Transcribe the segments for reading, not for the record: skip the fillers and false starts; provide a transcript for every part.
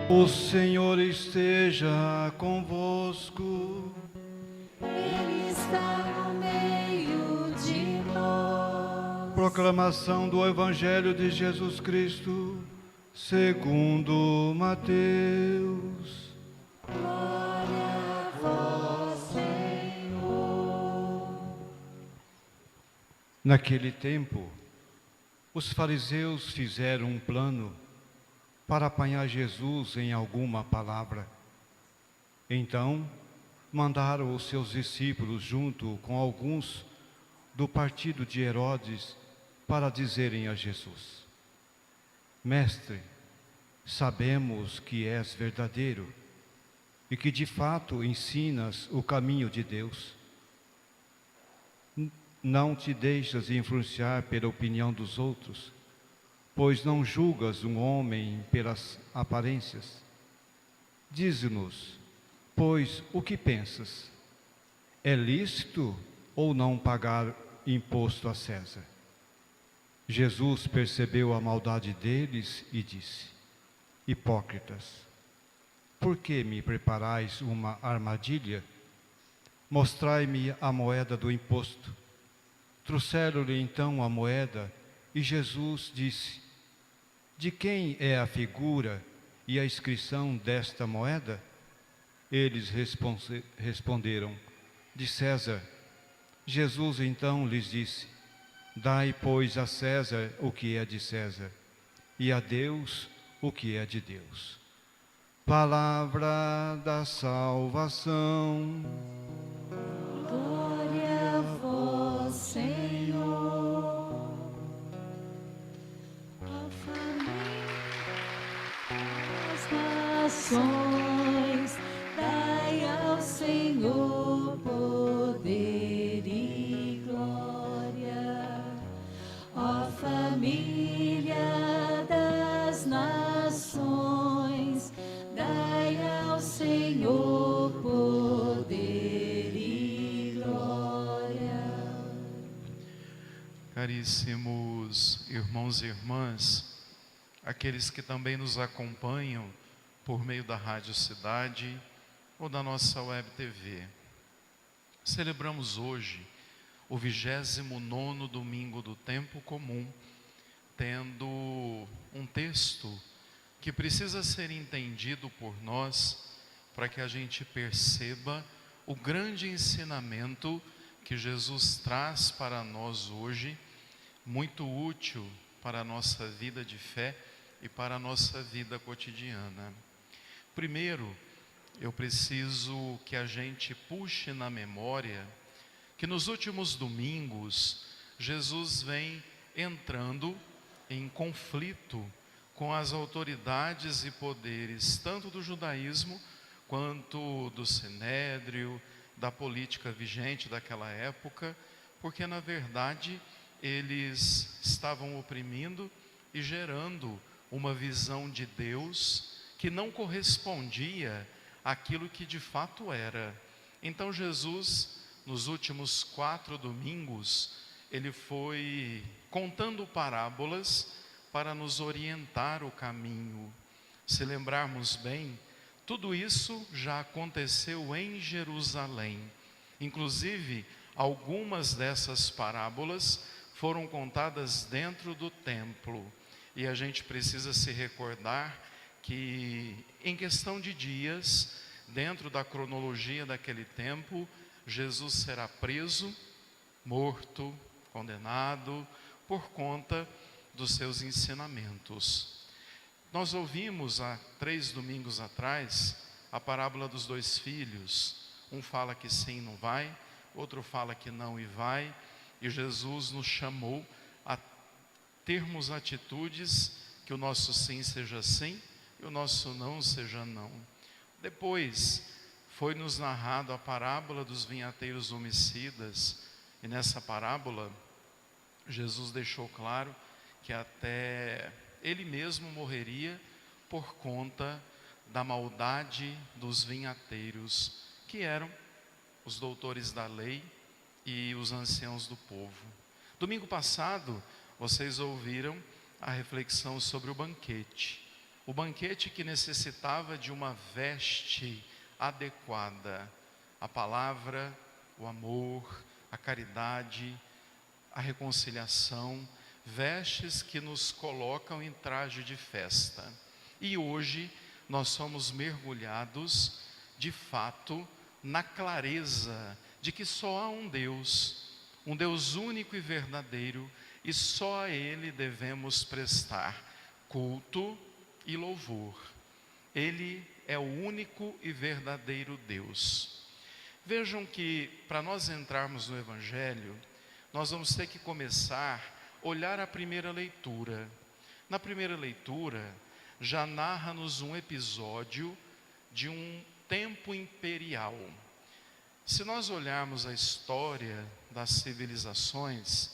O Senhor esteja convosco. Ele está no meio de nós. Proclamação do Evangelho de Jesus Cristo, segundo Mateus. Glória a vós, Senhor. Naquele tempo, os fariseus fizeram um plano para apanhar Jesus em alguma palavra. Então, mandaram os seus discípulos junto com alguns do partido de Herodes para dizerem a Jesus: Mestre, sabemos que és verdadeiro e que de fato ensinas o caminho de Deus. Não te deixas influenciar pela opinião dos outros, pois não julgas um homem pelas aparências. Dize-nos, pois, o que pensas? É lícito ou não pagar imposto a César? Jesus percebeu a maldade deles e disse: Hipócritas, por que me preparais uma armadilha? Mostrai-me a moeda do imposto. Trouxeram-lhe então a moeda e Jesus disse: De quem é a figura e a inscrição desta moeda? Eles responderam: De César. Jesus então lhes disse: Dai, pois, a César o que é de César, e a Deus o que é de Deus. Palavra da salvação. Glória a vós, Senhor. Ó família das nações, dai ao Senhor poder e glória. Ó família das nações, dai ao Senhor poder e glória. Caríssimos irmãos e irmãs, aqueles que também nos acompanham por meio da Rádio Cidade ou da nossa Web TV, celebramos hoje o 29º domingo do tempo comum, tendo um texto que precisa ser entendido por nós para que a gente perceba o grande ensinamento que Jesus traz para nós hoje, muito útil para a nossa vida de fé e para a nossa vida cotidiana. Primeiro, eu preciso que a gente puxe na memória que nos últimos domingos, Jesus vem entrando em conflito com as autoridades e poderes, tanto do judaísmo, quanto do sinédrio, da política vigente daquela época, porque na verdade eles estavam oprimindo e gerando uma visão de Deus que não correspondia àquilo que de fato era. Então Jesus, nos últimos 4 domingos, ele foi contando parábolas para nos orientar o caminho. Se lembrarmos bem, tudo isso já aconteceu em Jerusalém. Inclusive, algumas dessas parábolas foram contadas dentro do templo. E a gente precisa se recordar que, em questão de dias, dentro da cronologia daquele tempo, Jesus será preso, morto, condenado, por conta dos seus ensinamentos. Nós ouvimos há 3 domingos atrás a parábola dos 2 filhos. Um fala que sim, não vai, outro fala que não e vai. E Jesus nos chamou a termos atitudes que o nosso sim seja sim e o nosso não seja não. Depois foi-nos narrado a parábola dos vinhateiros homicidas, e nessa parábola Jesus deixou claro que até ele mesmo morreria por conta da maldade dos vinhateiros, que eram os doutores da lei e os anciãos do povo. Domingo passado, vocês ouviram a reflexão sobre o banquete. O banquete que necessitava de uma veste adequada. A palavra, o amor, a caridade, a reconciliação, vestes que nos colocam em traje de festa. E hoje nós somos mergulhados, de fato, na clareza de que só há um Deus único e verdadeiro, e só a Ele devemos prestar culto e louvor. Ele é o único e verdadeiro Deus. Vejam que, para nós entrarmos no Evangelho, nós vamos ter que começar a olhar a primeira leitura. Na primeira leitura, já narra-nos um episódio de um tempo imperial. Se nós olharmos a história das civilizações,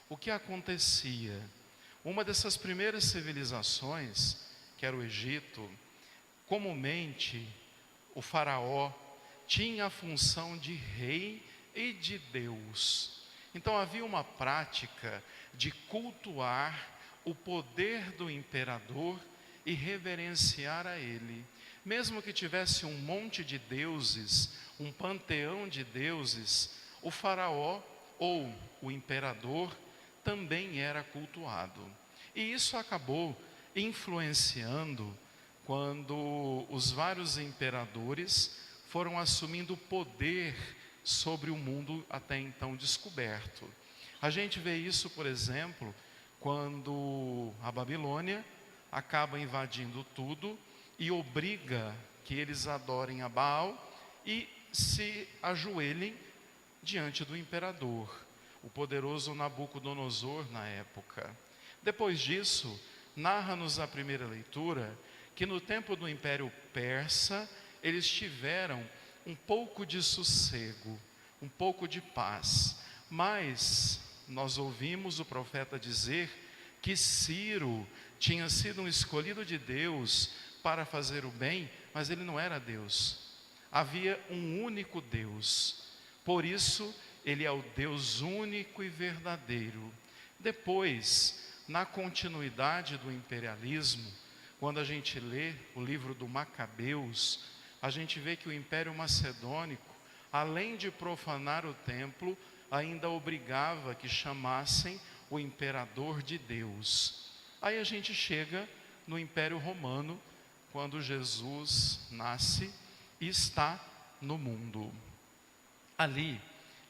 o que acontecia? Uma dessas primeiras civilizações, que era o Egito, comumente o faraó tinha a função de rei e de Deus. Então havia uma prática de cultuar o poder do imperador e reverenciar a ele. Mesmo que tivesse um monte de deuses, um panteão de deuses, o faraó ou o imperador também era cultuado. E isso acabou influenciando quando os vários imperadores foram assumindo poder sobre o mundo até então descoberto. A gente vê isso, por exemplo, quando a Babilônia acaba invadindo tudo e obriga que eles adorem a Baal e se ajoelhem diante do imperador, o poderoso Nabucodonosor na época. Depois disso, narra-nos a primeira leitura que no tempo do Império Persa, eles tiveram um pouco de sossego, um pouco de paz. Mas nós ouvimos o profeta dizer que Ciro tinha sido um escolhido de Deus para fazer o bem, mas ele não era Deus. Havia um único Deus. Por isso, ele é o Deus único e verdadeiro. Depois, na continuidade do imperialismo, quando a gente lê o livro do Macabeus, a gente vê que o Império Macedônico, além de profanar o templo, ainda obrigava que chamassem o imperador de Deus. Aí a gente chega no Império Romano, quando Jesus nasce e está no mundo. Ali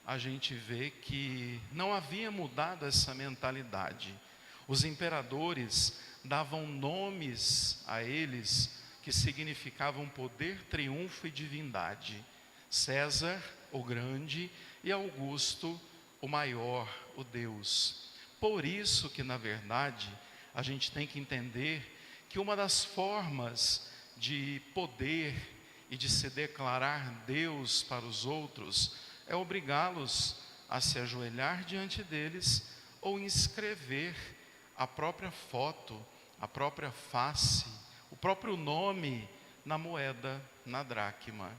a gente vê que não havia mudado essa mentalidade. Os imperadores davam nomes a eles que significavam poder, triunfo e divindade. César, o grande, e Augusto, o maior, o Deus. Por isso que, na verdade, a gente tem que entender que uma das formas de poder e de se declarar Deus para os outros é obrigá-los a se ajoelhar diante deles ou inscrever a própria foto, a própria face, o próprio nome na moeda, na dracma.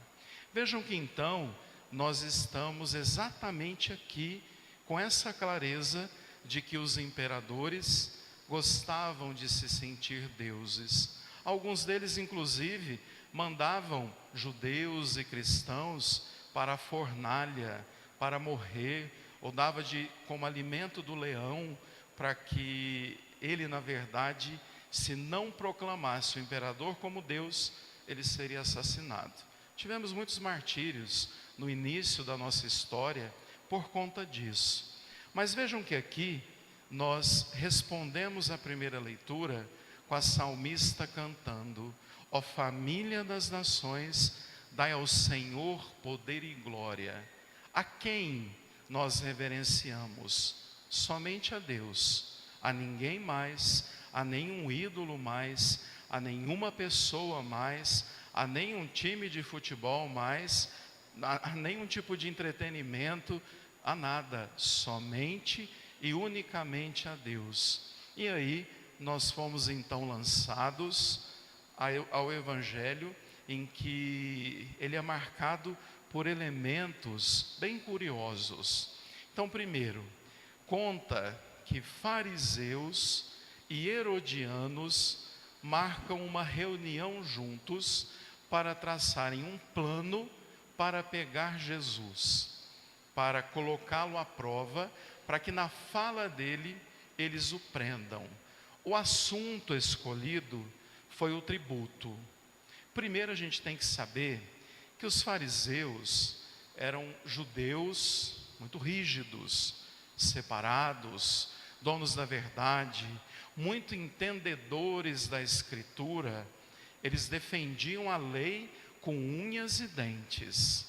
Vejam que então nós estamos exatamente aqui com essa clareza de que os imperadores gostavam de se sentir deuses. Alguns deles, inclusive, mandavam judeus e cristãos para a fornalha, para morrer, ou dava como alimento do leão, para que ele, na verdade, se não proclamasse o imperador como Deus, ele seria assassinado. Tivemos muitos martírios no início da nossa história por conta disso. Mas vejam que aqui nós respondemos a primeira leitura com a salmista cantando: ó família das nações, dai ao Senhor poder e glória. A quem nós reverenciamos? Somente a Deus, a ninguém mais, a nenhum ídolo mais, a nenhuma pessoa mais, a nenhum time de futebol mais, a nenhum tipo de entretenimento, a nada, somente e unicamente a Deus. E aí nós fomos então lançados ao Evangelho, em que ele é marcado por elementos bem curiosos. Então, primeiro, conta que fariseus e herodianos marcam uma reunião juntos para traçarem um plano para pegar Jesus, para colocá-lo à prova, para que na fala dele eles o prendam. O assunto escolhido foi o tributo. Primeiro a gente tem que saber que os fariseus eram judeus muito rígidos, separados, donos da verdade, muito entendedores da Escritura. Eles defendiam a lei com unhas e dentes,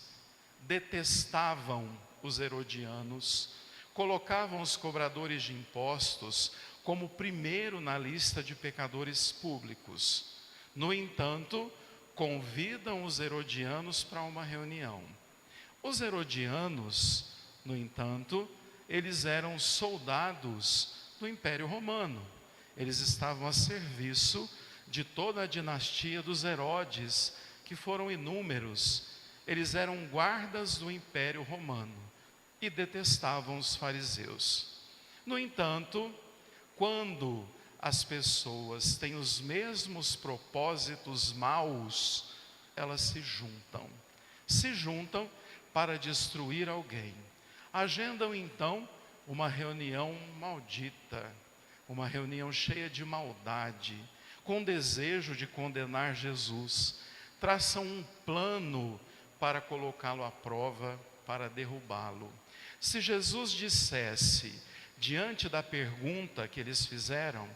detestavam os herodianos, colocavam os cobradores de impostos como primeiro na lista de pecadores públicos. No entanto, convidam os herodianos para uma reunião. Os herodianos, no entanto, eles eram soldados do Império Romano. Eles estavam a serviço de toda a dinastia dos Herodes, que foram inúmeros. Eles eram guardas do Império Romano e detestavam os fariseus. No entanto, quando as pessoas têm os mesmos propósitos maus, elas se juntam para destruir alguém. Agendam então uma reunião maldita, uma reunião cheia de maldade, com desejo de condenar Jesus. Traçam um plano para colocá-lo à prova, para derrubá-lo. Se Jesus dissesse, diante da pergunta que eles fizeram,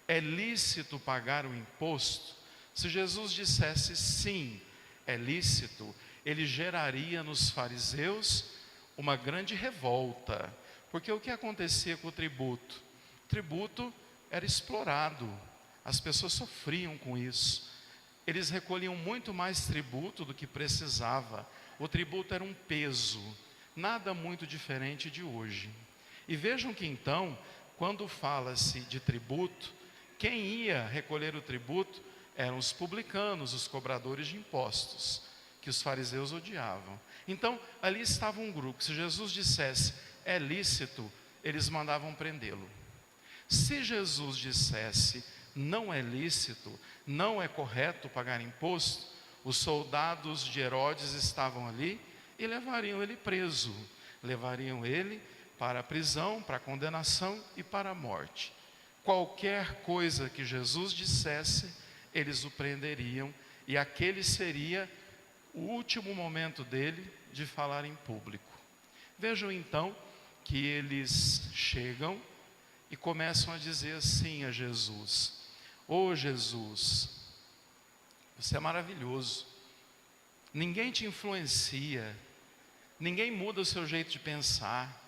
é lícito pagar o imposto? Se Jesus dissesse sim, é lícito, ele geraria nos fariseus uma grande revolta. Porque o que acontecia com o tributo? O tributo era explorado, as pessoas sofriam com isso. Eles recolhiam muito mais tributo do que precisava. O tributo era um peso, nada muito diferente de hoje. E vejam que então, quando fala-se de tributo, quem ia recolher o tributo eram os publicanos, os cobradores de impostos, que os fariseus odiavam. Então, ali estava um grupo. Se Jesus dissesse, é lícito, eles mandavam prendê-lo. Se Jesus dissesse, não é lícito, não é correto pagar imposto, os soldados de Herodes estavam ali e levariam ele preso. Levariam ele para a prisão, para a condenação e para a morte. Qualquer coisa que Jesus dissesse, eles o prenderiam, e aquele seria o último momento dele de falar em público. Vejam então que eles chegam e começam a dizer assim a Jesus: ô Jesus, você é maravilhoso, ninguém te influencia, ninguém muda o seu jeito de pensar,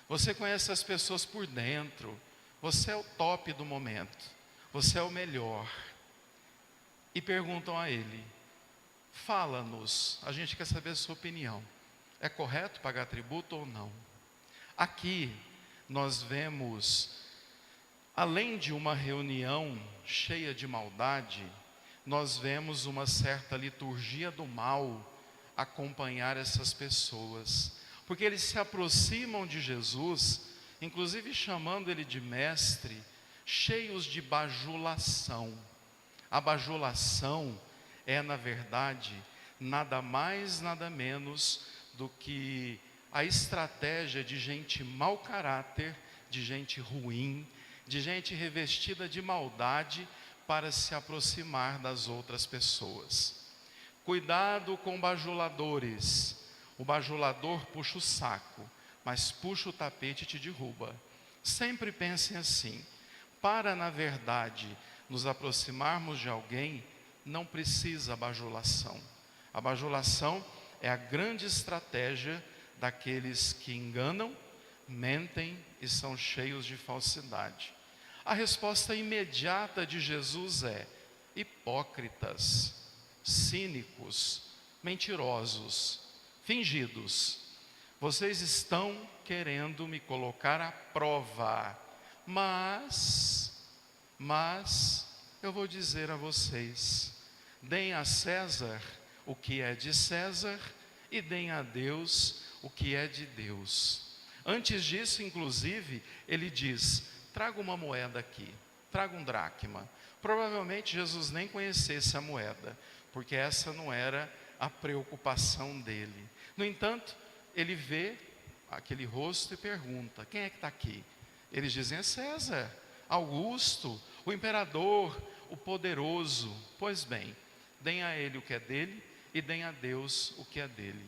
você conhece as pessoas por dentro, você é o top do momento, você é o melhor. E perguntam a ele: fala-nos, a gente quer saber a sua opinião, é correto pagar tributo ou não? Aqui nós vemos, além de uma reunião cheia de maldade, nós vemos uma certa liturgia do mal acompanhar essas pessoas, porque eles se aproximam de Jesus, inclusive chamando ele de mestre, cheios de bajulação. A bajulação é, na verdade, nada mais, nada menos do que a estratégia de gente mau caráter, de gente ruim, de gente revestida de maldade para se aproximar das outras pessoas. Cuidado com bajuladores. O bajulador puxa o saco, mas puxa o tapete e te derruba. Sempre pensem assim: para, na verdade, nos aproximarmos de alguém, não precisa bajulação. A bajulação é a grande estratégia daqueles que enganam, mentem e são cheios de falsidade. A resposta imediata de Jesus é: hipócritas, cínicos, mentirosos, fingidos. Vocês estão querendo me colocar à prova, mas eu vou dizer a vocês: deem a César o que é de César e deem a Deus o que é de Deus. Antes disso, inclusive, ele diz: traga uma moeda aqui. traga um dracma. Provavelmente Jesus nem conhecesse a moeda, porque essa não era a preocupação dele. No entanto, ele vê aquele rosto e pergunta: quem é que está aqui? Eles dizem: é César, Augusto, o imperador, o poderoso. Pois bem, deem a ele o que é dele e deem a Deus o que é dele.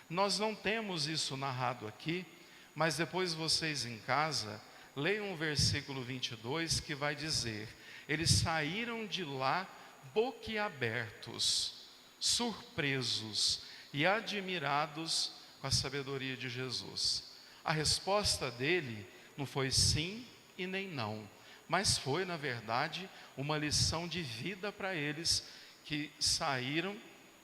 Nós não temos isso narrado aqui, mas depois vocês em casa leiam o versículo 22, que vai dizer: eles saíram de lá boquiabertos, surpresos e admirados com a sabedoria de Jesus. A resposta dele não foi sim e nem não, mas foi, na verdade, uma lição de vida para eles, que saíram,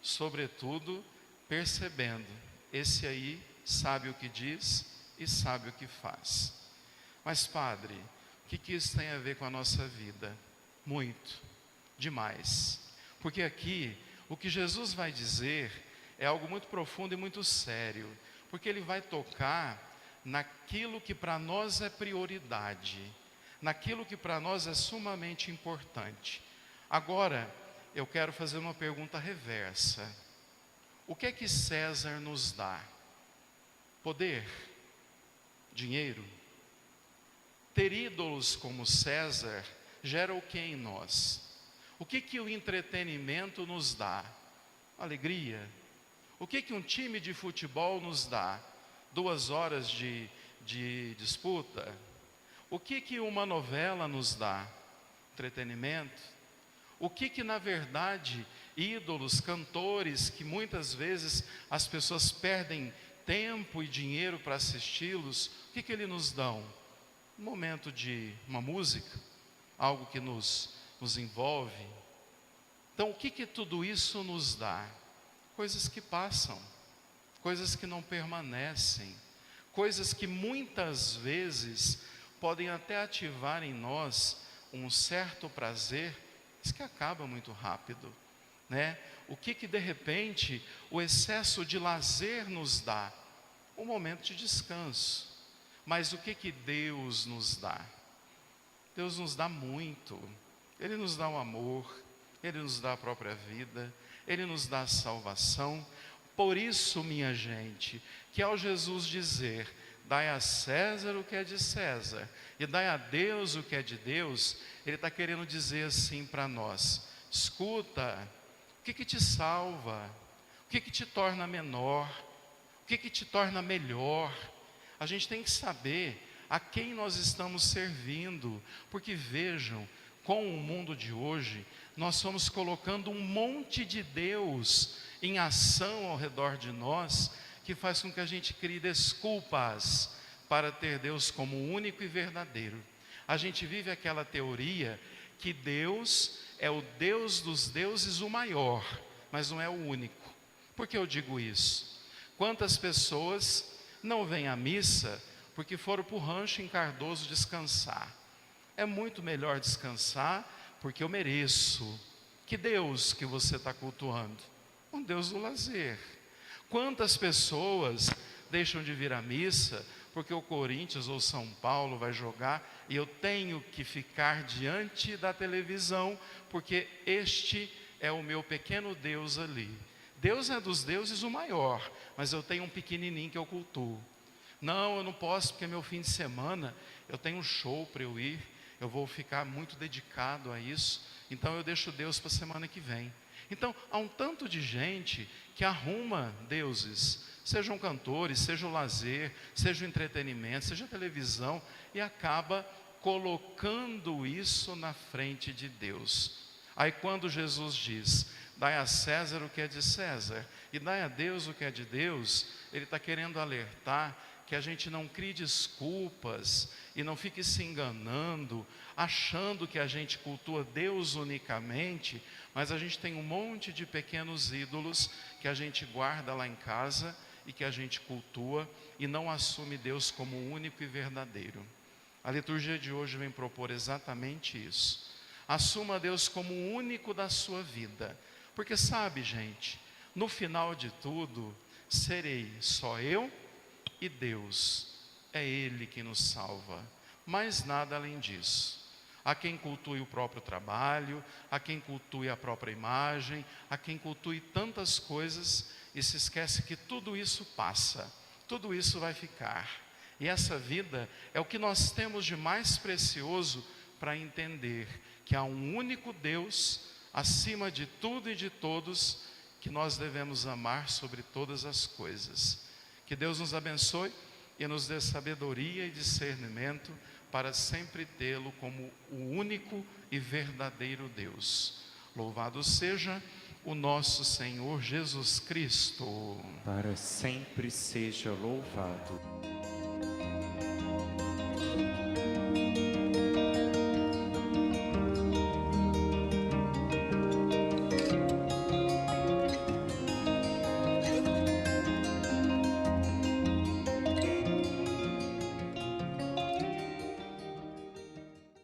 sobretudo, percebendo: esse aí sabe o que diz e sabe o que faz. Mas, padre, o que isso tem a ver com a nossa vida? Muito, demais. Porque aqui, o que Jesus vai dizer é algo muito profundo e muito sério, porque ele vai tocar naquilo que para nós é prioridade, naquilo que para nós é sumamente importante. Agora, eu quero fazer uma pergunta reversa: o que é que César nos dá? Poder? Dinheiro? Ter ídolos como César gera o que em nós? O que o entretenimento nos dá? Alegria. O que um time de futebol nos dá? 2 horas de disputa. O que uma novela nos dá? Entretenimento. O que na verdade ídolos, cantores, que muitas vezes as pessoas perdem tempo e dinheiro para assisti-los, o que eles nos dão? Um momento de uma música, algo que nos envolve. Então, o que tudo isso nos dá? Coisas que passam, coisas que não permanecem, coisas que muitas vezes podem até ativar em nós um certo prazer, mas que acaba muito rápido, né? O que de repente o excesso de lazer nos dá? Um momento de descanso. Mas o que Deus nos dá? Deus nos dá muito. Ele nos dá o amor, Ele nos dá a própria vida, Ele nos dá a salvação. Por isso, minha gente, que ao Jesus dizer: dai a César o que é de César e dai a Deus o que é de Deus, Ele está querendo dizer assim para nós: escuta, o que te salva? O que te torna menor? O que te torna melhor? A gente tem que saber a quem nós estamos servindo, porque vejam, com o mundo de hoje, nós estamos colocando um monte de Deus em ação ao redor de nós, que faz com que a gente crie desculpas para ter Deus como único e verdadeiro. A gente vive aquela teoria que Deus é o Deus dos deuses, o maior, mas não é o único. Por que eu digo isso? Quantas pessoas não vêm à missa porque foram para o rancho em Cardoso descansar? É muito melhor descansar porque eu mereço. Que Deus que você está cultuando? Um Deus do lazer. Quantas pessoas deixam de vir à missa porque o Corinthians ou São Paulo vai jogar e eu tenho que ficar diante da televisão porque este é o meu pequeno Deus ali. Deus é dos deuses o maior, mas eu tenho um pequenininho que eu cultuo. Não, eu não posso porque meu fim de semana eu tenho um show para eu ir, eu vou ficar muito dedicado a isso, então eu deixo Deus para a semana que vem. Então, há um tanto de gente que arruma deuses, sejam cantores, seja o lazer, seja o entretenimento, seja a televisão, e acaba colocando isso na frente de Deus. Aí quando Jesus diz: dai a César o que é de César e dai a Deus o que é de Deus, Ele está querendo alertar que a gente não crie desculpas e não fique se enganando, achando que a gente cultua Deus unicamente, mas a gente tem um monte de pequenos ídolos que a gente guarda lá em casa e que a gente cultua e não assume Deus como único e verdadeiro. A liturgia de hoje vem propor exatamente isso. Assuma Deus como o único da sua vida, porque sabe, gente, no final de tudo, serei só eu e Deus. É Ele que nos salva, mais nada além disso. Há quem cultue o próprio trabalho, há quem cultue a própria imagem, há quem cultue tantas coisas e se esquece que tudo isso passa, tudo isso vai ficar. E essa vida é o que nós temos de mais precioso para entender que há um único Deus, acima de tudo e de todos, que nós devemos amar sobre todas as coisas. Que Deus nos abençoe e nos dê sabedoria e discernimento para sempre tê-lo como o único e verdadeiro Deus. Louvado seja o nosso Senhor Jesus Cristo. Para sempre seja louvado.